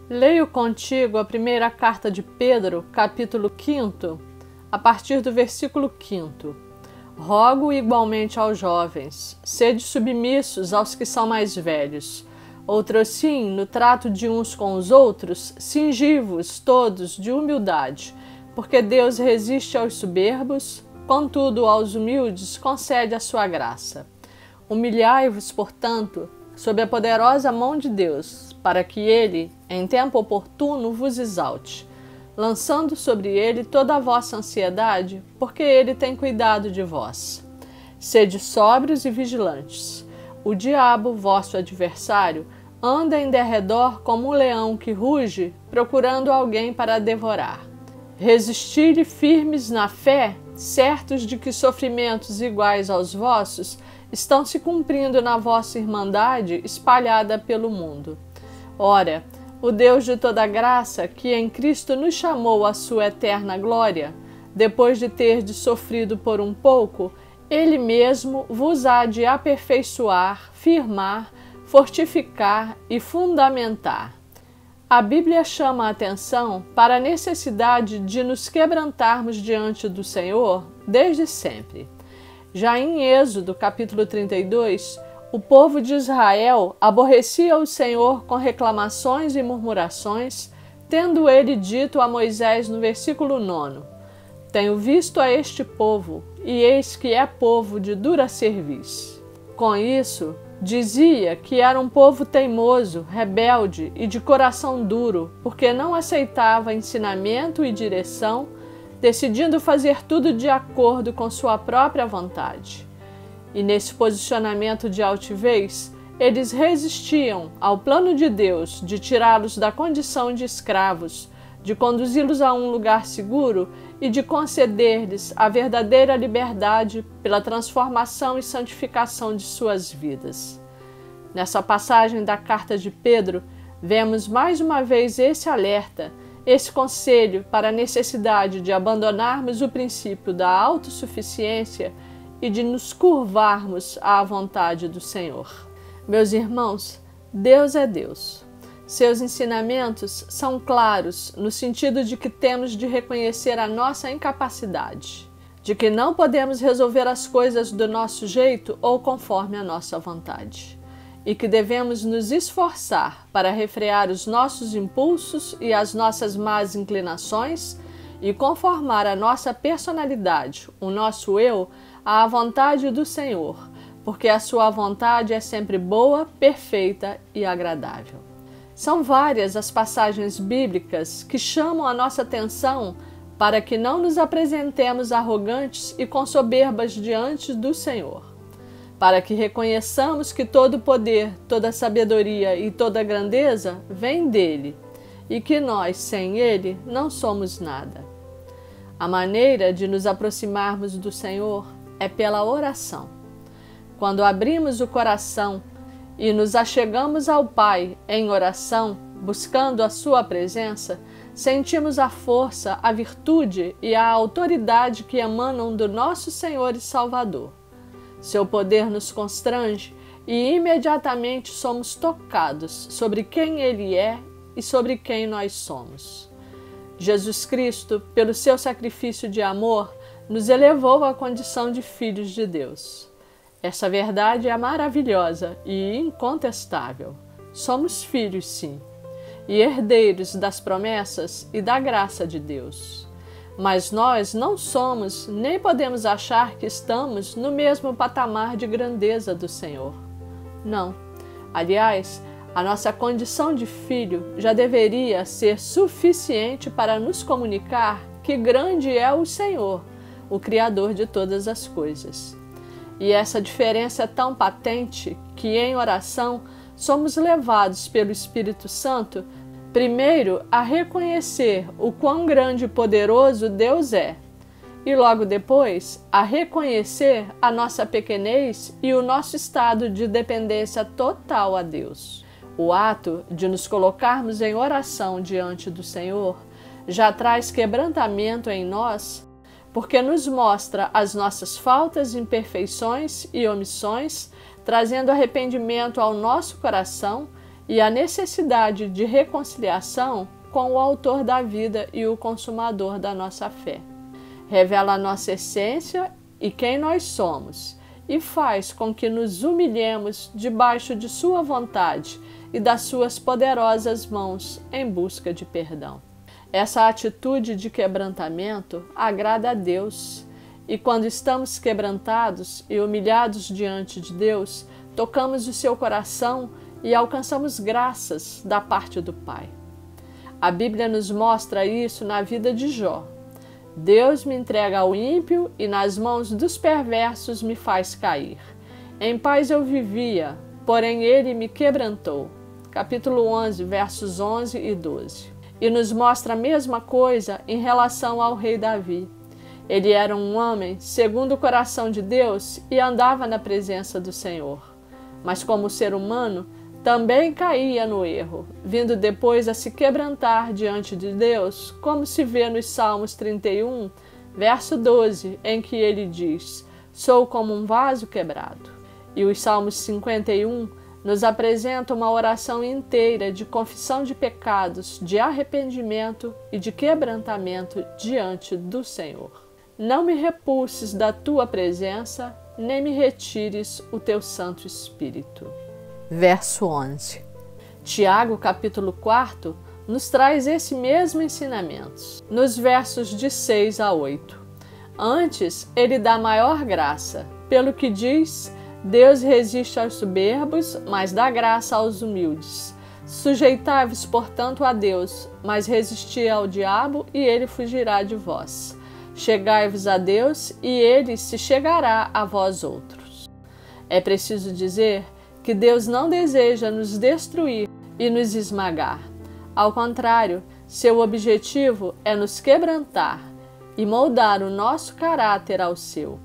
Leio contigo a primeira carta de Pedro, capítulo 5, a partir do versículo 5. Rogo igualmente aos jovens, sede submissos aos que são mais velhos. Outrosim, no trato de uns com os outros, cingi-vos todos de humildade, porque Deus resiste aos soberbos, contudo aos humildes concede a sua graça. Humilhai-vos, portanto, sob a poderosa mão de Deus, para que Ele, em tempo oportuno, vos exalte, lançando sobre Ele toda a vossa ansiedade, porque Ele tem cuidado de vós. Sede sóbrios e vigilantes. O diabo, vosso adversário, anda em derredor como um leão que ruge, procurando alguém para devorar. Resisti-lhe firmes na fé, certos de que sofrimentos iguais aos vossos estão se cumprindo na vossa irmandade espalhada pelo mundo. Ora, o Deus de toda graça, que em Cristo nos chamou à sua eterna glória, depois de terdes sofrido por um pouco, Ele mesmo vos há de aperfeiçoar, firmar, fortificar e fundamentar. A Bíblia chama a atenção para a necessidade de nos quebrantarmos diante do Senhor desde sempre. Já em Êxodo, capítulo 32, o povo de Israel aborrecia o Senhor com reclamações e murmurações, tendo ele dito a Moisés no versículo 9: Tenho visto a este povo, e eis que é povo de dura cerviz. Com isso, dizia que era um povo teimoso, rebelde e de coração duro, porque não aceitava ensinamento e direção, decidindo fazer tudo de acordo com sua própria vontade. E nesse posicionamento de altivez, eles resistiam ao plano de Deus de tirá-los da condição de escravos, de conduzi-los a um lugar seguro e de conceder-lhes a verdadeira liberdade pela transformação e santificação de suas vidas. Nessa passagem da carta de Pedro, vemos mais uma vez esse alerta, esse conselho para a necessidade de abandonarmos o princípio da autossuficiência e de nos curvarmos à vontade do Senhor. Meus irmãos, Deus é Deus. Seus ensinamentos são claros no sentido de que temos de reconhecer a nossa incapacidade, de que não podemos resolver as coisas do nosso jeito ou conforme a nossa vontade, e que devemos nos esforçar para refrear os nossos impulsos e as nossas más inclinações e conformar a nossa personalidade, o nosso eu, à vontade do Senhor, porque a sua vontade é sempre boa, perfeita e agradável. São várias as passagens bíblicas que chamam a nossa atenção para que não nos apresentemos arrogantes e com soberbas diante do Senhor, para que reconheçamos que todo poder, toda sabedoria e toda grandeza vem dele, e que nós, sem ele, não somos nada. A maneira de nos aproximarmos do Senhor é pela oração. Quando abrimos o coração e nos achegamos ao Pai em oração, buscando a sua presença, sentimos a força, a virtude e a autoridade que emanam do nosso Senhor e Salvador. Seu poder nos constrange e imediatamente somos tocados sobre quem Ele é e sobre quem nós somos. Jesus Cristo, pelo seu sacrifício de amor, nos elevou à condição de filhos de Deus. Essa verdade é maravilhosa e incontestável. Somos filhos, sim, e herdeiros das promessas e da graça de Deus. Mas nós não somos, nem podemos achar que estamos no mesmo patamar de grandeza do Senhor. Não. Aliás, a nossa condição de filho já deveria ser suficiente para nos comunicar que grande é o Senhor, o Criador de todas as coisas. E essa diferença é tão patente que, em oração, somos levados pelo Espírito Santo, primeiro, a reconhecer o quão grande e poderoso Deus é, e logo depois, a reconhecer a nossa pequenez e o nosso estado de dependência total a Deus. O ato de nos colocarmos em oração diante do Senhor já traz quebrantamento em nós, porque nos mostra as nossas faltas, imperfeições e omissões, trazendo arrependimento ao nosso coração e a necessidade de reconciliação com o autor da vida e o consumador da nossa fé. Revela a nossa essência e quem nós somos, e faz com que nos humilhemos debaixo de sua vontade e das suas poderosas mãos em busca de perdão. Essa atitude de quebrantamento agrada a Deus, e quando estamos quebrantados e humilhados diante de Deus, tocamos o seu coração e alcançamos graças da parte do Pai. A Bíblia nos mostra isso na vida de Jó. Deus me entrega ao ímpio e nas mãos dos perversos me faz cair. Em paz eu vivia, porém ele me quebrantou. Capítulo 11, versos 11 e 12. E nos mostra a mesma coisa em relação ao rei Davi. Ele era um homem segundo o coração de Deus e andava na presença do Senhor. Mas como ser humano, também caía no erro, vindo depois a se quebrantar diante de Deus, como se vê nos Salmos 31, verso 12, em que ele diz: "Sou como um vaso quebrado". E os Salmos 51 nos apresenta uma oração inteira de confissão de pecados, de arrependimento e de quebrantamento diante do Senhor. Não me repulses da tua presença, nem me retires o teu Santo Espírito. Verso 11. Tiago, capítulo 4, nos traz esse mesmo ensinamento, nos versos de 6 a 8. Antes, ele dá maior graça, pelo que diz: Deus resiste aos soberbos, mas dá graça aos humildes. Sujeitai-vos, portanto, a Deus, mas resisti ao diabo, e ele fugirá de vós. Chegai-vos a Deus, e ele se chegará a vós outros. É preciso dizer que Deus não deseja nos destruir e nos esmagar. Ao contrário, seu objetivo é nos quebrantar e moldar o nosso caráter ao seu.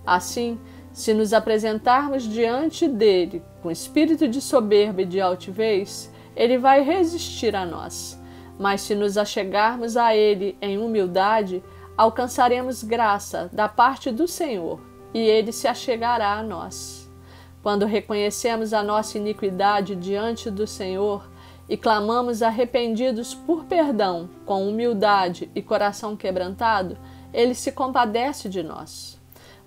Assim, se nos apresentarmos diante dele com espírito de soberba e de altivez, ele vai resistir a nós. Mas se nos achegarmos a ele em humildade, alcançaremos graça da parte do Senhor, e ele se achegará a nós. Quando reconhecemos a nossa iniquidade diante do Senhor e clamamos arrependidos por perdão, com humildade e coração quebrantado, ele se compadece de nós.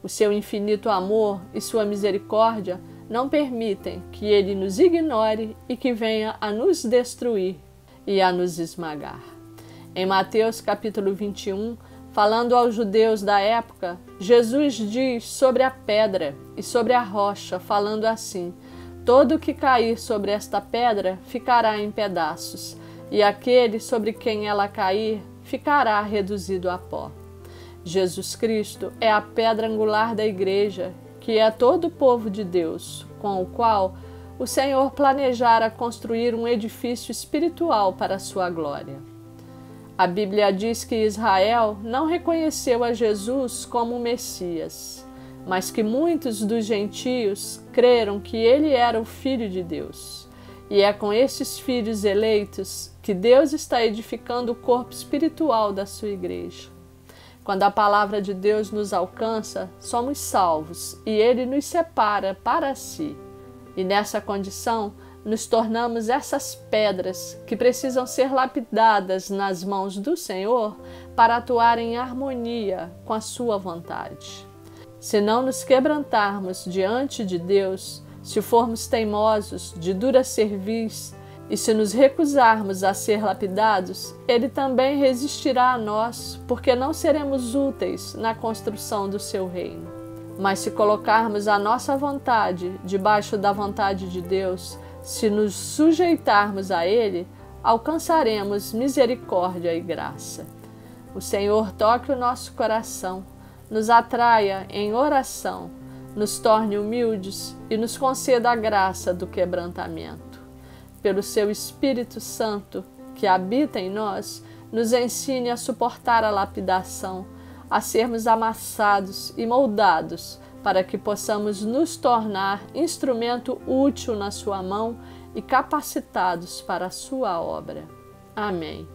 O seu infinito amor e sua misericórdia não permitem que ele nos ignore e que venha a nos destruir e a nos esmagar. Em Mateus capítulo 21, falando aos judeus da época, Jesus diz sobre a pedra e sobre a rocha, falando assim: todo que cair sobre esta pedra ficará em pedaços, e aquele sobre quem ela cair ficará reduzido a pó. Jesus Cristo é a pedra angular da igreja, que é todo o povo de Deus, com o qual o Senhor planejara construir um edifício espiritual para a sua glória. A Bíblia diz que Israel não reconheceu a Jesus como o Messias, mas que muitos dos gentios creram que ele era o Filho de Deus. E é com esses filhos eleitos que Deus está edificando o corpo espiritual da sua igreja. Quando a palavra de Deus nos alcança, somos salvos e ele nos separa para si. E nessa condição, nos tornamos essas pedras que precisam ser lapidadas nas mãos do Senhor para atuar em harmonia com a sua vontade. Se não nos quebrantarmos diante de Deus, se formos teimosos, de dura cerviz, e se nos recusarmos a ser lapidados, ele também resistirá a nós, porque não seremos úteis na construção do seu reino. Mas se colocarmos a nossa vontade debaixo da vontade de Deus, se nos sujeitarmos a ele, alcançaremos misericórdia e graça. O Senhor toque o nosso coração, nos atraia em oração, nos torne humildes e nos conceda a graça do quebrantamento. Pelo seu Espírito Santo, que habita em nós, nos ensine a suportar a lapidação, a sermos amassados e moldados, para que possamos nos tornar instrumento útil na sua mão e capacitados para a sua obra. Amém.